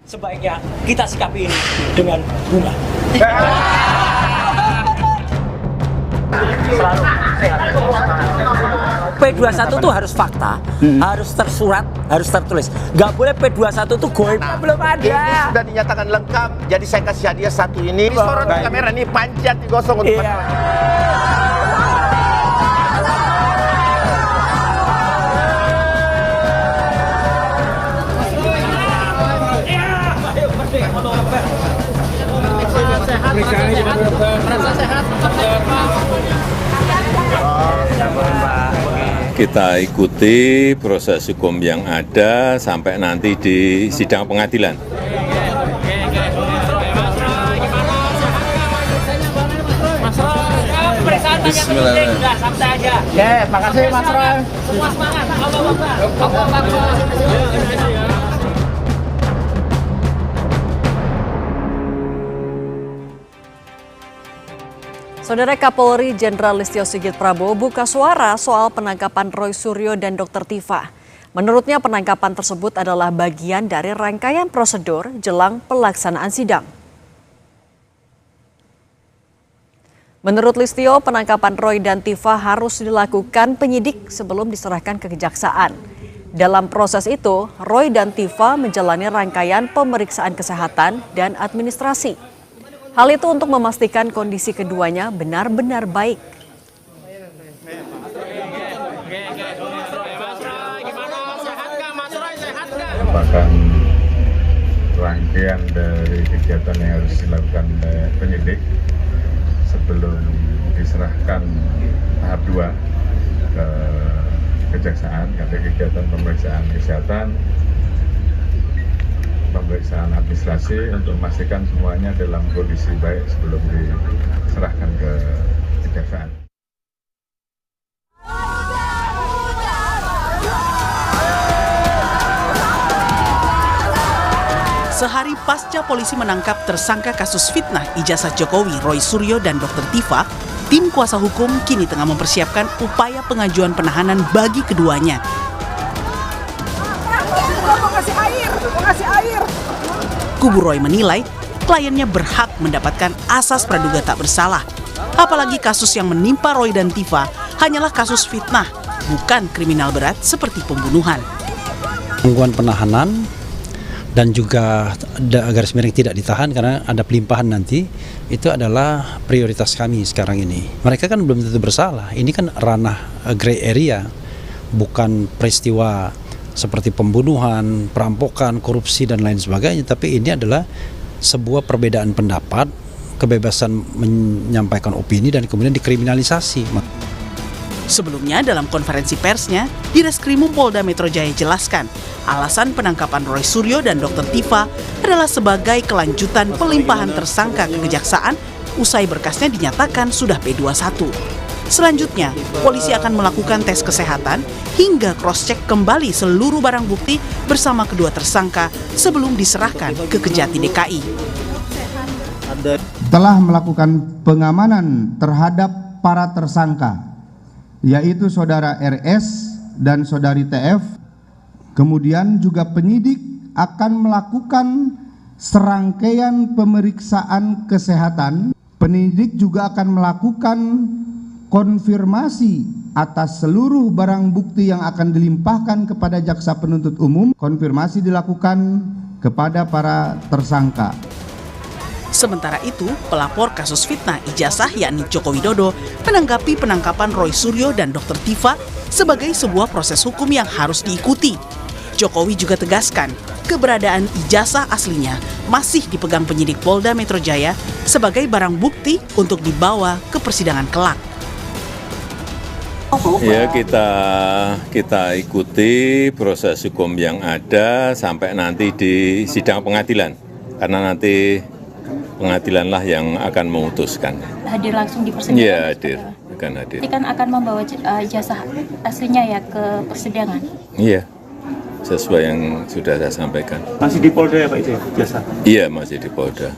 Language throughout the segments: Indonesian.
Sebaiknya kita sikapi ini dengan bunga. P21 itu harus fakta, harus tersurat, harus tertulis. Nggak boleh P21 itu goib, belum ada. Ini sudah dinyatakan lengkap, jadi saya kasih hadiah satu ini. Sorot kamera ini panjat digosong untuk Kita ikuti proses hukum yang ada sampai nanti di sidang pengadilan. Bismillahirrahmanirrahim. Oke, makasih Mas Roy. Semua semangat. Saudara Kapolri Jenderal Listio Sigit Prabowo buka suara soal penangkapan Roy Suryo dan Dr. Tifa. Menurutnya penangkapan tersebut adalah bagian dari rangkaian prosedur jelang pelaksanaan sidang. Menurut Listio, penangkapan Roy dan Tifa harus dilakukan penyidik sebelum diserahkan ke kejaksaan. Dalam proses itu, Roy dan Tifa menjalani rangkaian pemeriksaan kesehatan dan administrasi. Hal itu untuk memastikan kondisi keduanya benar-benar baik. Merupakan rangkaian dari kegiatan yang harus dilakukan penyidik sebelum diserahkan tahap 2 ke kejaksaan. Ada kegiatan pemeriksaan kesehatan, pemeriksaan administrasi untuk memastikan semuanya dalam kondisi baik sebelum diserahkan ke kejaksaan. Sehari pasca polisi menangkap tersangka kasus fitnah ijazah Jokowi, Roy Suryo dan Dr. Tifa, tim kuasa hukum kini tengah mempersiapkan upaya pengajuan penahanan bagi keduanya. Kubu Roy menilai kliennya berhak mendapatkan asas praduga tak bersalah. Apalagi kasus yang menimpa Roy dan Tifa hanyalah kasus fitnah, bukan kriminal berat seperti pembunuhan. Gangguan penahanan dan juga garis miring tidak ditahan karena ada pelimpahan nanti, itu adalah prioritas kami sekarang ini. Mereka kan belum tentu bersalah, ini kan ranah gray area, bukan peristiwa seperti pembunuhan, perampokan, korupsi, dan lain sebagainya. Tapi ini adalah sebuah perbedaan pendapat, kebebasan menyampaikan opini, dan kemudian dikriminalisasi. Sebelumnya dalam konferensi persnya, Direskrimum Polda Metro Jaya jelaskan, alasan penangkapan Roy Suryo dan Dr. Tifa adalah sebagai kelanjutan pelimpahan tersangka ke kejaksaan usai berkasnya dinyatakan sudah P21. Selanjutnya, polisi akan melakukan tes kesehatan hingga cross-check kembali seluruh barang bukti bersama kedua tersangka sebelum diserahkan ke Kejati DKI. Telah melakukan pengamanan terhadap para tersangka, yaitu Saudara RS dan Saudari TF. Kemudian juga penyidik akan melakukan serangkaian pemeriksaan kesehatan. Penyidik juga akan melakukan konfirmasi atas seluruh barang bukti yang akan dilimpahkan kepada jaksa penuntut umum. Konfirmasi dilakukan kepada para tersangka. Sementara itu, pelapor kasus fitnah ijazah yakni Joko Widodo menanggapi penangkapan Roy Suryo dan Dr. Tifa sebagai sebuah proses hukum yang harus diikuti. Jokowi juga tegaskan, keberadaan ijazah aslinya masih dipegang penyidik Polda Metro Jaya sebagai barang bukti untuk dibawa ke persidangan kelak. Ya, kita ikuti proses hukum yang ada sampai nanti di sidang pengadilan, karena nanti pengadilanlah yang akan memutuskan. Hadir langsung di persidangan? Iya, hadir, akan hadir. Nanti kan akan membawa ijazah aslinya ya ke persidangan? Iya, sesuai yang sudah saya sampaikan. Masih di Polda ya Pak itu ya, jasa? Iya, masih di Polda.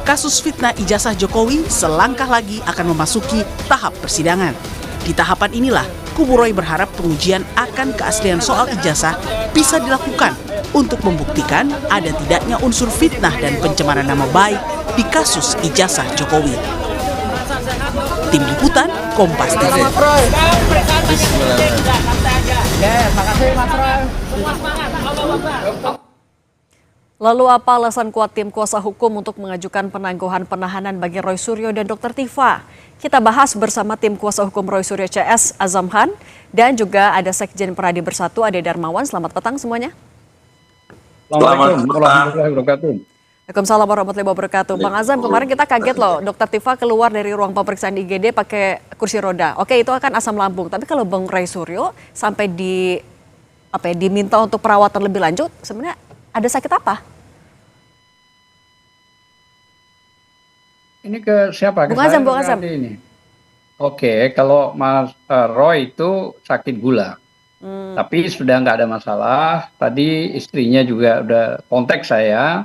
Kasus fitnah ijazah Jokowi selangkah lagi akan memasuki tahap persidangan. Di tahapan inilah kubu Roy berharap pengujian akan keaslian soal ijazah bisa dilakukan untuk membuktikan ada tidaknya unsur fitnah dan pencemaran nama baik di kasus ijazah Jokowi. Tim Liputan, Kompas TV. Lalu apa alasan kuat tim kuasa hukum untuk mengajukan penangguhan penahanan bagi Roy Suryo dan Dr. Tifa? Kita bahas bersama tim kuasa hukum Roy Suryo CS Azamhan dan juga ada Sekjen Peradi Bersatu Ade Darmawan. Selamat petang semuanya. Assalamualaikum warahmatullahi wabarakatuh. Waalaikumsalam warahmatullahi wabarakatuh. Bang Azam, kemarin kita kaget loh, Dr. Tifa keluar dari ruang pemeriksaan IGD pakai kursi roda. Oke, itu akan asam lambung. Tapi kalau Bang Roy Suryo sampai diminta untuk perawatan lebih lanjut, sebenarnya ada sakit apa? Ini ke siapa? Bung Azam, Bung Azam. Ini. Oke, kalau Mas Roy itu sakit gula. Tapi sudah nggak ada masalah. Tadi istrinya juga udah kontak saya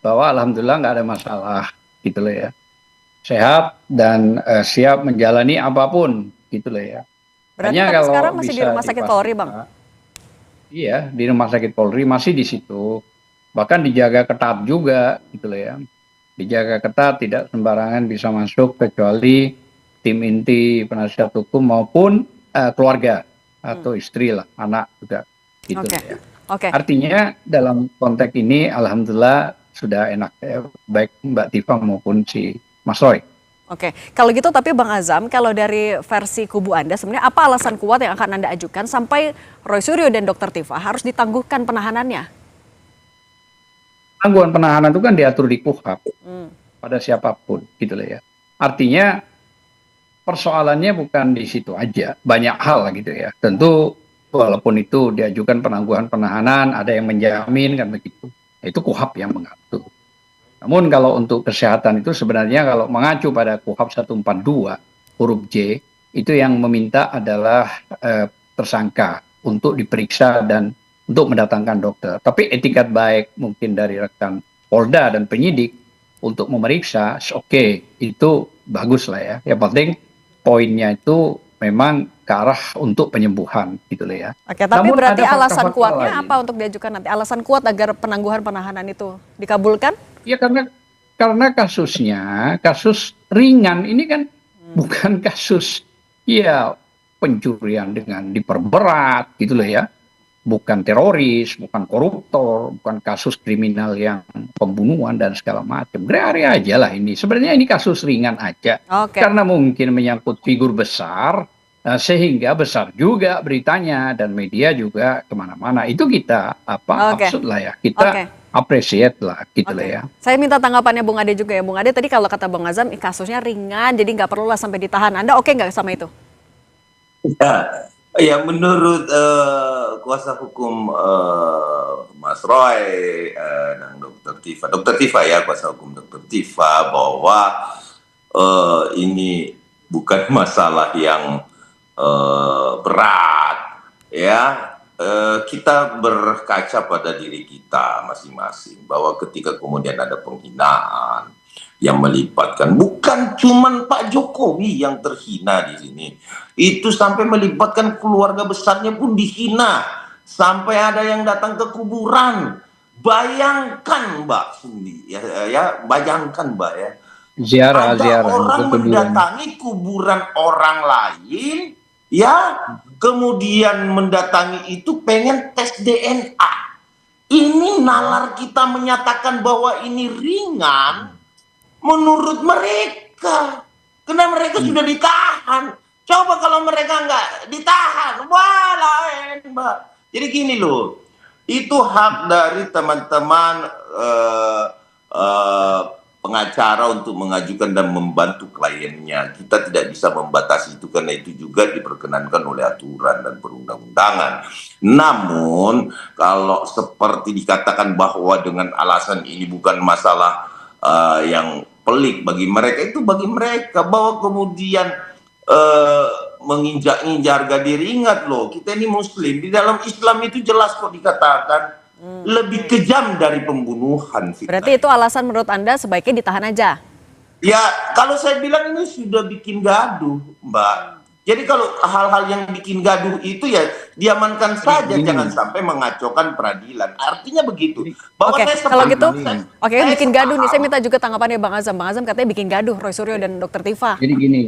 bahwa alhamdulillah nggak ada masalah gitu loh ya. Sehat dan siap menjalani apapun gitu loh ya. Berarti tapi sekarang masih di rumah sakit Polri, Bang? Iya, di rumah sakit Polri masih di situ. Bahkan dijaga ketat juga gitu loh ya. Dijaga ketat, tidak sembarangan bisa masuk kecuali tim inti penasihat hukum maupun keluarga atau istri lah, anak juga gitu ya. Artinya dalam konteks ini alhamdulillah sudah enak ya, baik Mbak Tifa maupun si Mas Roy. Oke, kalau gitu tapi Bang Azam, kalau dari versi kubu Anda sebenarnya apa alasan kuat yang akan Anda ajukan sampai Roy Suryo dan Dr. Tifa harus ditangguhkan penahanannya? Tangguhan penahanan itu kan diatur di KUHP pada siapapun gitu loh ya. Artinya persoalannya bukan di situ aja, banyak hal gitu ya. Tentu walaupun itu diajukan penangguhan penahanan, ada yang menjamin kan begitu. Itu KUHP yang mengatur. Namun kalau untuk kesehatan itu sebenarnya kalau mengacu pada KUHP 142 huruf J, itu yang meminta adalah tersangka untuk diperiksa dan untuk mendatangkan dokter. Tapi etikat baik mungkin dari rekan Polda dan penyidik untuk memeriksa, oke, itu bagus lah ya. Yang penting poinnya itu memang ke arah untuk penyembuhan gitu loh ya. Oke, tapi namun berarti alasan kuatnya apa untuk diajukan nanti? Alasan kuat agar penangguhan penahanan itu dikabulkan? Ya karena kasusnya kasus ringan, ini kan bukan kasus ya pencurian dengan diperberat gitu loh ya. Bukan teroris, bukan koruptor, bukan kasus kriminal yang pembunuhan dan segala macam. Gray aja lah ini. Sebenarnya ini kasus ringan aja. Karena mungkin menyangkut figur besar, sehingga besar juga beritanya dan media juga kemana-mana. Itu kita maksud lah ya. Kita appreciate lah gitu lah ya. Saya minta tanggapannya Bung Ade juga ya. Bung Ade tadi kalau kata Bang Azam kasusnya ringan, jadi nggak perlulah sampai ditahan. Anda oke nggak sama itu? Ya, menurut kuasa hukum Mas Roy dan Dr. Tifa ya, kuasa hukum Dr. Tifa, bahwa ini bukan masalah yang berat ya. Kita berkaca pada diri kita masing-masing bahwa ketika kemudian ada penghinaan yang melibatkan bukan cuman Pak Jokowi yang terhina di sini, itu sampai melibatkan keluarga besarnya pun dihina, sampai ada yang datang ke kuburan. Bayangkan Mbak Sundi ya bayangkan Mbak ya, ziarah orang mendatangi kuburan orang lain ya, kemudian mendatangi itu pengen tes DNA. Ini nalar kita menyatakan bahwa ini ringan menurut mereka, karena mereka sudah ditahan. Coba kalau mereka nggak ditahan, wah lain Mbak. Jadi gini loh, itu hak dari teman-teman pengacara untuk mengajukan dan membantu kliennya. Kita tidak bisa membatasi itu karena itu juga diperkenankan oleh aturan dan perundang-undangan. Namun kalau seperti dikatakan bahwa dengan alasan ini bukan masalah yang pelik bagi mereka, itu bagi mereka bahwa kemudian menginjak-injak harga diri. Ingat loh, kita ini muslim, di dalam Islam itu jelas kok dikatakan lebih kejam dari pembunuhan. Berarti itu alasan menurut Anda sebaiknya ditahan aja? Ya, kalau saya bilang ini sudah bikin gaduh, Mbak. Jadi kalau hal-hal yang bikin gaduh itu ya diamankan saja, jangan sampai mengacaukan peradilan. Artinya begitu. Bahwa Oke, saya kalau sepakat, gitu, saya- oke saya bikin gaduh nih. sepaham. Saya minta juga tanggapannya Bang Azam. Bang Azam katanya bikin gaduh Roy Suryo dan Dr. Tifa. Jadi gini,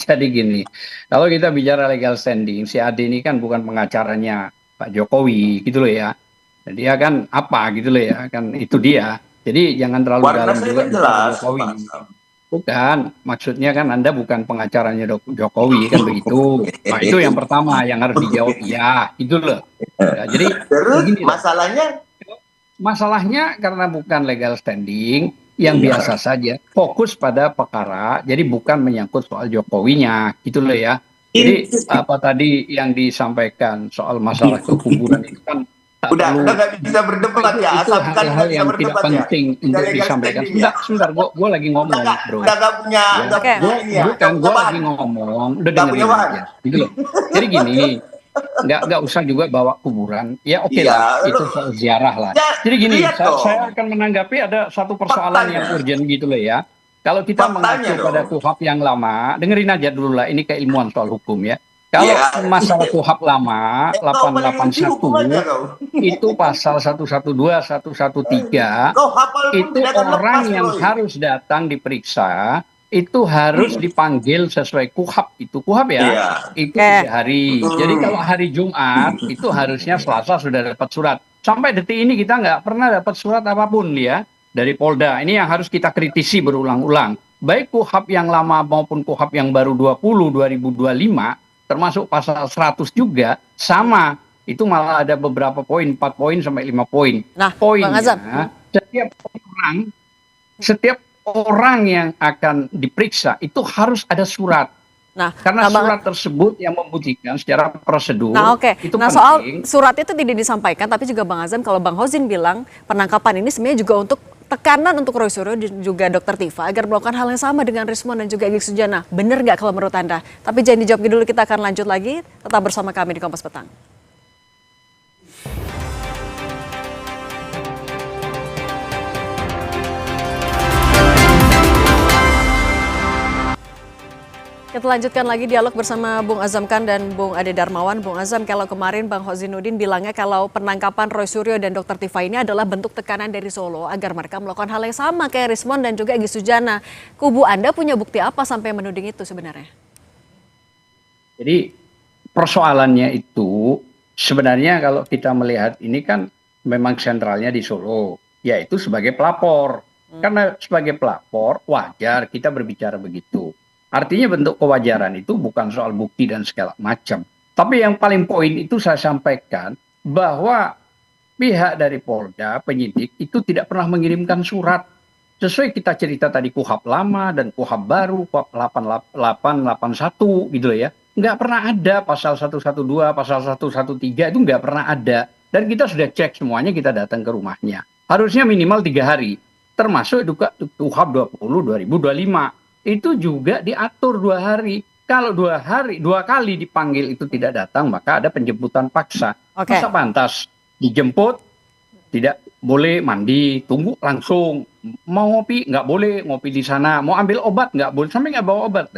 jadi gini, kalau kita bicara legal standing, si Ade ini kan bukan pengacaranya Pak Jokowi gitu loh ya. Dia kan apa gitu loh ya, kan itu dia. Jadi jangan terlalu Warna dalam saya juga kan bicara jelas, Jokowi. Pak Azam. Bukan, maksudnya kan Anda bukan pengacaranya Jokowi kan begitu. Nah itu yang pertama yang harus dijawab ya, itu loh. Ya, jadi Terus begini loh. masalahnya Masalahnya karena bukan legal standing yang Iya. biasa saja, fokus pada perkara, jadi bukan menyangkut soal Jokowinya, gitu loh ya. Jadi apa tadi yang disampaikan soal masalah kekuburan itu kan tak udah perlu, nggak bisa berdebat ya, itu asalkan hal-hal nggak bisa yang tidak berdebat ya. penting Udah untuk legal disampaikan. standing ya. Sebentar, gue lagi ngomong, bro. Udah nggak punya, nggak Oke. punya ini ya. Bukan, nggak gue punya lagi bahan. ngomong, udah Nggak punya dengerin bahan. aja, gitu loh. Jadi gini, nggak usah juga bawa kuburan. Ya oke Iya, lah, itu lu- soal ziarah lah. Ya, Jadi gini, lihat dong. saya akan menanggapi ada satu persoalan Faktanya. yang urgent gitu loh ya. Kalau kita Faktanya mengacu pada dong. KUHP yang lama, dengerin aja dulu lah, ini keilmuan soal hukum ya. Kalau Iya. masalah KUHP lama, Kau paling ngerti hukum aja 881, kau. itu pasal 112, 113, Kau hafal pun itu tidak akan orang lepas, yang Roy. harus datang diperiksa, itu harus dipanggil sesuai KUHP itu. KUHP ya, Iya. itu 3 hari. Jadi kalau hari Jumat, itu harusnya Selasa sudah dapat surat. Sampai detik ini kita nggak pernah dapat surat apapun ya dari Polda. Ini yang harus kita kritisi berulang-ulang. Baik KUHP yang lama maupun KUHP yang baru 2025, termasuk pasal 100 juga, sama. Itu malah ada beberapa poin, 4 poin sampai 5 poin. Nah, Bang Azam. Setiap orang yang akan diperiksa itu harus ada surat. Nah, Karena Bang- surat tersebut yang membuktikan secara prosedur Nah oke, itu nah penting. soal surat itu tidak disampaikan, tapi juga Bang Azam, kalau Bang Hozin bilang penangkapan ini sebenarnya juga untuk tekanan untuk Roy Suryo dan juga Dr. Tifa agar melakukan hal yang sama dengan Rismon dan juga Egy Sujana. Benar nggak kalau menurut Anda? Tapi jangan dijawab dulu, kita akan lanjut lagi. Tetap bersama kami di Kompas Petang. Kita lanjutkan lagi dialog bersama Bung Azam Khan dan Bung Ade Darmawan. Bung Azam, kalau kemarin Bang Hozinuddin bilangnya kalau penangkapan Roy Suryo dan Dr. Tifa ini adalah bentuk tekanan dari Solo agar mereka melakukan hal yang sama kayak Rismon dan juga Egy Sujana. Kubu Anda punya bukti apa sampai menuding itu sebenarnya? Jadi persoalannya itu sebenarnya kalau kita melihat ini kan memang sentralnya di Solo, yaitu sebagai pelapor. Karena sebagai pelapor wajar kita berbicara begitu. Artinya bentuk kewajaran itu bukan soal bukti dan segala macam. Tapi yang paling poin itu saya sampaikan bahwa pihak dari Polda, penyidik itu tidak pernah mengirimkan surat. Sesuai kita cerita tadi KUHP lama dan KUHP baru, KUHP 8881 gitu loh ya. Nggak pernah ada pasal 112, pasal 113 itu nggak pernah ada. Dan kita sudah cek semuanya, kita datang ke rumahnya. Harusnya minimal 3 hari. Termasuk juga KUHP 20/2025. Itu juga diatur 2 hari. Kalau 2 kali dipanggil itu tidak datang, maka ada penjemputan paksa. Oke. Masa pantas dijemput, tidak boleh mandi, tunggu langsung. Mau ngopi, nggak boleh ngopi di sana. Mau ambil obat, nggak boleh. Sampai nggak bawa obat.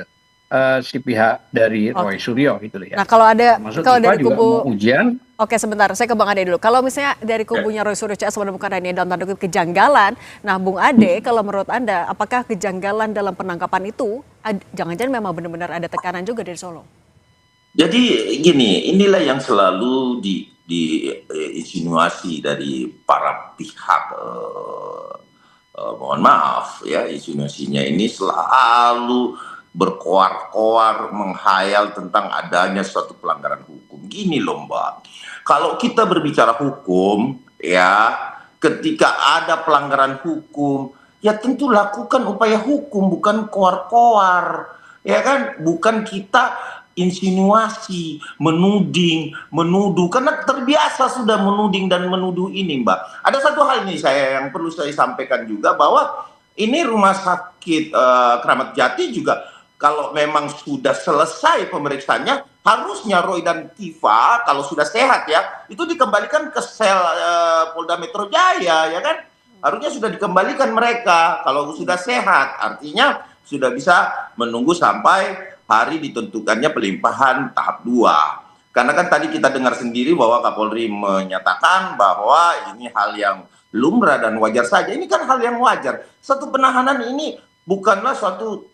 Si pihak dari Roy Suryo gitu ya. Nah kalau ada, Termasuk kalau Tifa dari juga kubu, mau ujian. oke sebentar, saya ke Bang Ade dulu. Kalau misalnya dari kubunya Roy Suryo CS menemukan adanya dalam tanda kutip kejanggalan, nah Bung Ade, kalau menurut Anda, apakah kejanggalan dalam penangkapan itu, jangan-jangan memang benar-benar ada tekanan juga dari Solo? Jadi gini, inilah yang selalu diinsinuasi dari para pihak. Mohon maaf ya, insinuasinya ini selalu berkoar-koar menghayal tentang adanya suatu pelanggaran hukum. Gini loh Mbak, kalau kita berbicara hukum ya, ketika ada pelanggaran hukum ya tentu lakukan upaya hukum, bukan koar-koar ya kan, bukan kita insinuasi, menuding, menuduh, karena terbiasa sudah menuding dan menuduh ini Mbak. Ada satu hal nih yang perlu saya sampaikan juga, bahwa ini rumah sakit Kramat Jati juga kalau memang sudah selesai pemeriksaannya, harusnya Roy dan Tifa kalau sudah sehat ya, itu dikembalikan ke sel Polda Metro Jaya ya kan. Harusnya sudah dikembalikan mereka kalau sudah sehat, artinya sudah bisa menunggu sampai hari ditentukannya pelimpahan tahap 2. Karena kan tadi kita dengar sendiri bahwa Kapolri menyatakan bahwa ini hal yang lumrah dan wajar saja. Ini kan hal yang wajar. Satu penahanan ini bukanlah suatu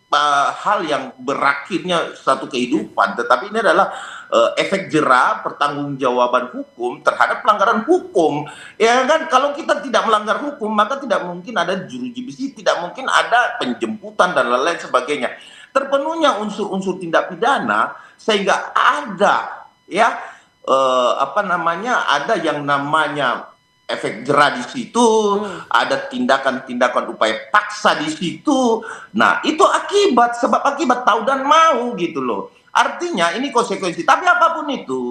hal yang berakhirnya satu kehidupan, tetapi ini adalah efek jera pertanggungjawaban hukum terhadap pelanggaran hukum. Ya kan, kalau kita tidak melanggar hukum, maka tidak mungkin ada juruji besi, tidak mungkin ada penjemputan dan lain-lain sebagainya. Terpenuhnya unsur-unsur tindak pidana sehingga ada ya ada yang namanya efek jera di situ, ada tindakan-tindakan upaya paksa di situ. Nah, itu sebab akibat tahu dan mau gitu loh. Artinya ini konsekuensi. Tapi apapun itu,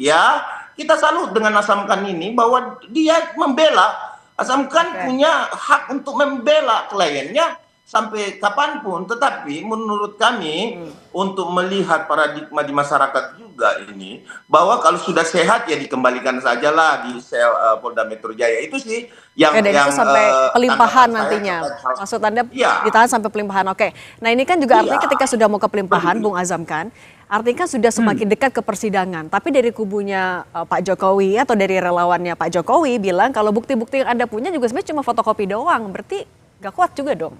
ya kita salut dengan Asam Khan ini bahwa dia membela. Asam Khan punya hak untuk membela kliennya sampai kapanpun. Tetapi menurut kami untuk melihat paradigma di masyarakat juga ini, bahwa kalau sudah sehat ya dikembalikan sajalah di sel Polda Metro Jaya. Itu sih yang itu sampai pelimpahan nantinya. Maksud Anda ditahan sampai pelimpahan. Oke. Nah, ini kan juga artinya ketika sudah mau ke pelimpahan, Bung Azam Khan, artinya kan sudah semakin dekat ke persidangan. Tapi dari kubunya Pak Jokowi atau dari relawannya Pak Jokowi bilang kalau bukti-bukti yang Anda punya juga sebenarnya cuma fotokopi doang. Berarti nggak kuat juga dong.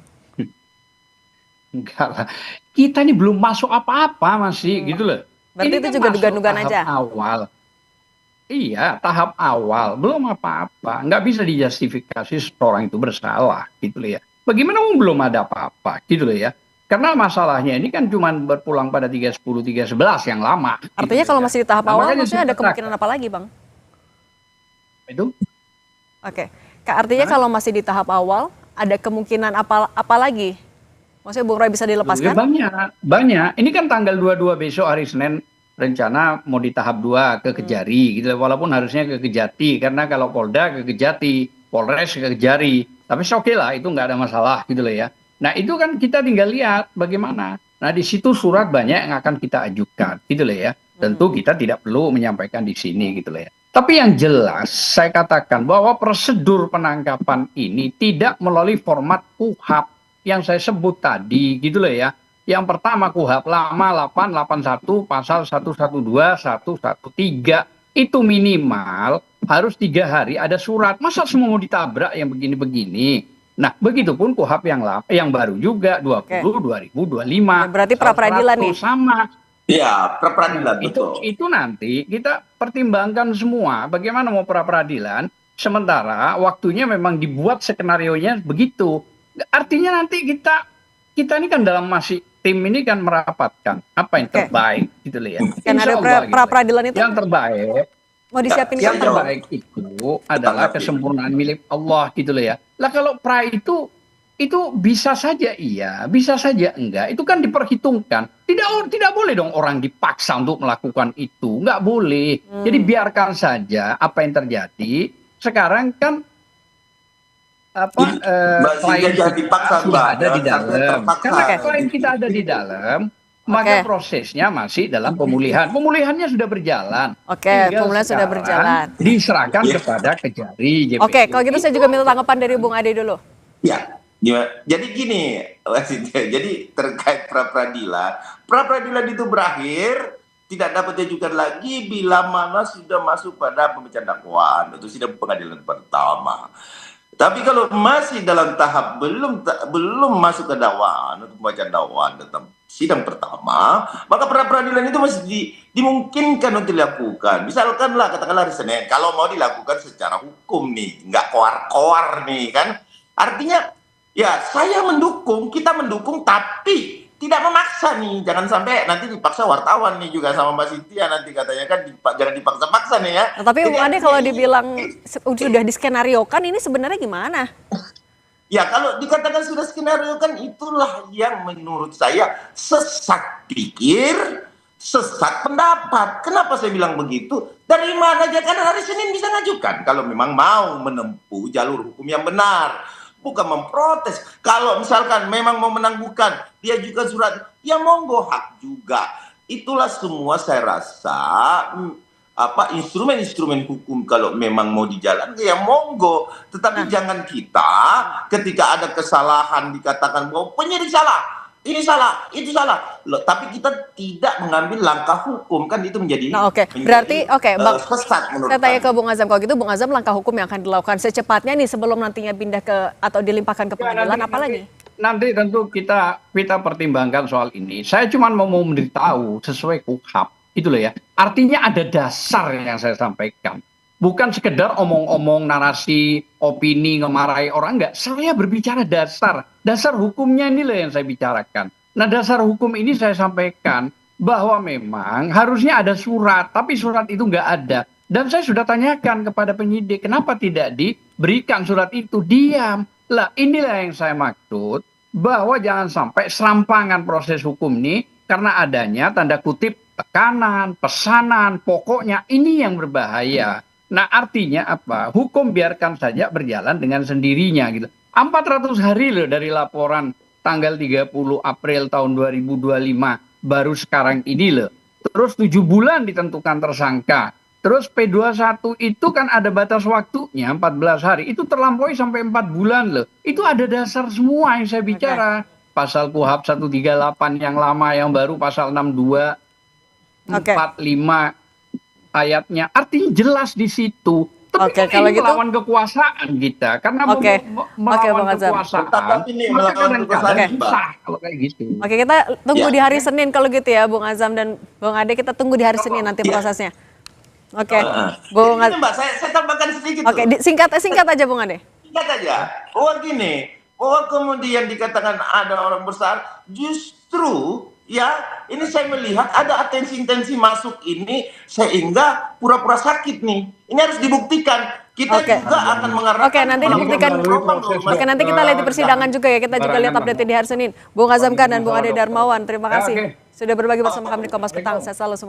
Enggak lah. Kita ini belum masuk apa-apa masih gitu loh. Berarti ini itu kan juga dugaan-dugaan aja. Awal. Iya, tahap awal, belum apa-apa. Nggak bisa dijustifikasi seorang itu bersalah gitu loh ya. Bagaimana belum ada apa-apa gitu loh ya. Karena masalahnya ini kan cuma berpulang pada 310, 311 yang lama. Artinya gitu kalau ya. masih di tahap awal, makanya maksudnya ada kemungkinan apa lagi, Bang? Itu? Oke. Artinya kalau masih di tahap awal, ada kemungkinan apa lagi? Maksudnya Bung Roy bisa dilepaskan? Banyak. Ini kan tanggal 22 besok hari Senin rencana mau di tahap 2 ke Kejari gitu. Walaupun harusnya ke Kejati karena kalau Polda ke Kejati, Polres ke Kejari. Tapi oke lah, itu nggak ada masalah gitu loh ya. Nah, itu kan kita tinggal lihat bagaimana. Nah, di situ surat banyak yang akan kita ajukan gitu loh ya. Tentu kita tidak perlu menyampaikan di sini gitu loh ya. Tapi yang jelas saya katakan bahwa prosedur penangkapan ini tidak melalui format KUHP yang saya sebut tadi gitu loh ya. Yang pertama KUHP lama 881 pasal 112 113 itu minimal harus 3 hari ada surat. Masa semua mau ditabrak yang begini-begini. Nah, begitupun KUHP yang baru juga 2025. Berarti pra peradilan nih. Sama. Iya, pra peradilan betul. Itu nanti kita pertimbangkan semua bagaimana mau pra peradilan sementara waktunya memang dibuat skenarionya begitu. Artinya nanti kita ini kan dalam tim ini kan merapatkan apa yang terbaik gitu loh ya. Kan ada pra peradilan itu yang terbaik. Mau disiapin yang terbaik itu adalah kesempurnaan milik Allah gitu loh ya. Lah kalau pra itu bisa saja iya, bisa saja enggak. Itu kan diperhitungkan. Tidak boleh dong orang dipaksa untuk melakukan itu. Enggak boleh. Jadi biarkan saja apa yang terjadi. Sekarang kan klien kita sudah ada di dalam. Karena klien kita ada di dalam, maka prosesnya masih dalam pemulihan. Pemulihannya sudah berjalan. Pemulihan sudah berjalan. Diserahkan kepada Kejari. Kalau gitu saya juga minta tanggapan dari Bung Ade dulu. Ya, jadi gini, jadi terkait pra peradilan itu berakhir tidak dapat diajukan lagi bila mana sudah masuk pada pembacaan dakwaan atau sidang pengadilan pertama. Tapi kalau masih dalam tahap belum masuk ke dakwaan atau pembacaan dakwaan tentang sidang pertama, maka pra peradilan itu masih dimungkinkan untuk dilakukan. Misalkanlah katakanlah hari Senin, kalau mau dilakukan secara hukum nih, nggak koar-koar nih kan. Artinya ya saya mendukung, kita mendukung tapi tidak memaksa nih. Jangan sampai nanti dipaksa wartawan nih juga sama Mbak Cynthia nanti katanya kan jangan dipaksa-paksa nih ya. Nah, tapi Bung Ade kalau dibilang sudah diskenariokan ini sebenarnya gimana? Ya kalau dikatakan sudah skenariokan itulah yang menurut saya sesat pikir, sesat pendapat. Kenapa saya bilang begitu? Dari mana aja kan hari Senin bisa ngajukan kalau memang mau menempuh jalur hukum yang benar. Bukan memprotes. Kalau misalkan memang mau menangguhkan, dia juga surat, ya monggo hak juga. Itulah semua saya rasa instrumen-instrumen hukum kalau memang mau dijalankan ya monggo. Tetapi jangan kita ketika ada kesalahan dikatakan bahwa penyidik salah. ini salah, itu salah. Loh, tapi kita tidak mengambil langkah hukum, kan itu menjadi Nah, oke. Berarti Bang, sesat menurut saya tanya kami. ke Bung Azam, kalau gitu Bung Azam, langkah hukum yang akan dilakukan secepatnya nih sebelum nantinya pindah ke atau dilimpahkan ke pengadilan apa lagi? Nanti tentu kita pertimbangkan soal ini. Saya cuma mau memberitahu sesuai KUHAP, itu loh ya. Artinya ada dasar yang saya sampaikan. Bukan sekedar omong-omong, narasi, opini, ngemarahi orang, enggak. Saya berbicara dasar. Dasar hukumnya ini loh yang saya bicarakan. Nah, dasar hukum ini saya sampaikan bahwa memang harusnya ada surat, tapi surat itu enggak ada. Dan saya sudah tanyakan kepada penyidik, kenapa tidak diberikan surat itu? Diam. Lah, inilah yang saya maksud, bahwa jangan sampai serampangan proses hukum ini karena adanya tanda kutip tekanan, pesanan, pokoknya ini yang berbahaya. Nah, artinya apa? Hukum biarkan saja berjalan dengan sendirinya gitu. 400 hari loh dari laporan tanggal 30 April tahun 2025 baru sekarang ini loh. Terus 7 bulan ditentukan tersangka. Terus P21 itu kan ada batas waktunya 14 hari. Itu terlampaui sampai 4 bulan loh. Itu ada dasar semua yang saya bicara. Pasal KUHAP 138 yang lama, yang baru pasal 62, 45 ayatnya. Artinya jelas di situ. Tapi kan kalau ini gitu melawan kekuasaan kita. Karena melawan kekuasaan. Maka kadang-kadang sah kalau kayak gitu. Oke, kita tunggu di hari Senin kalau gitu ya, Bung Azam dan Bung Ade, kita tunggu di hari Senin nanti prosesnya. Oke, Bung Azam. Mbak, saya tambahkan sedikit. Oke, singkat aja Bung Ade. Singkat aja. Bahwa gini, bahwa kemudian dikatakan ada orang besar, justru ya ini saya melihat ada atensi-intensi masuk ini sehingga pura-pura sakit nih. Ini harus dibuktikan. Kita juga akan mengarahkan. Oke, nanti dibuktikan. Oke, nanti kita lihat di persidangan juga ya. Kita juga lihat update di hari Senin. Bung Azam Khan dan Bung Ade Darmawan, terima kasih sudah berbagi bersama kami di Kompas Petang. Saya selalu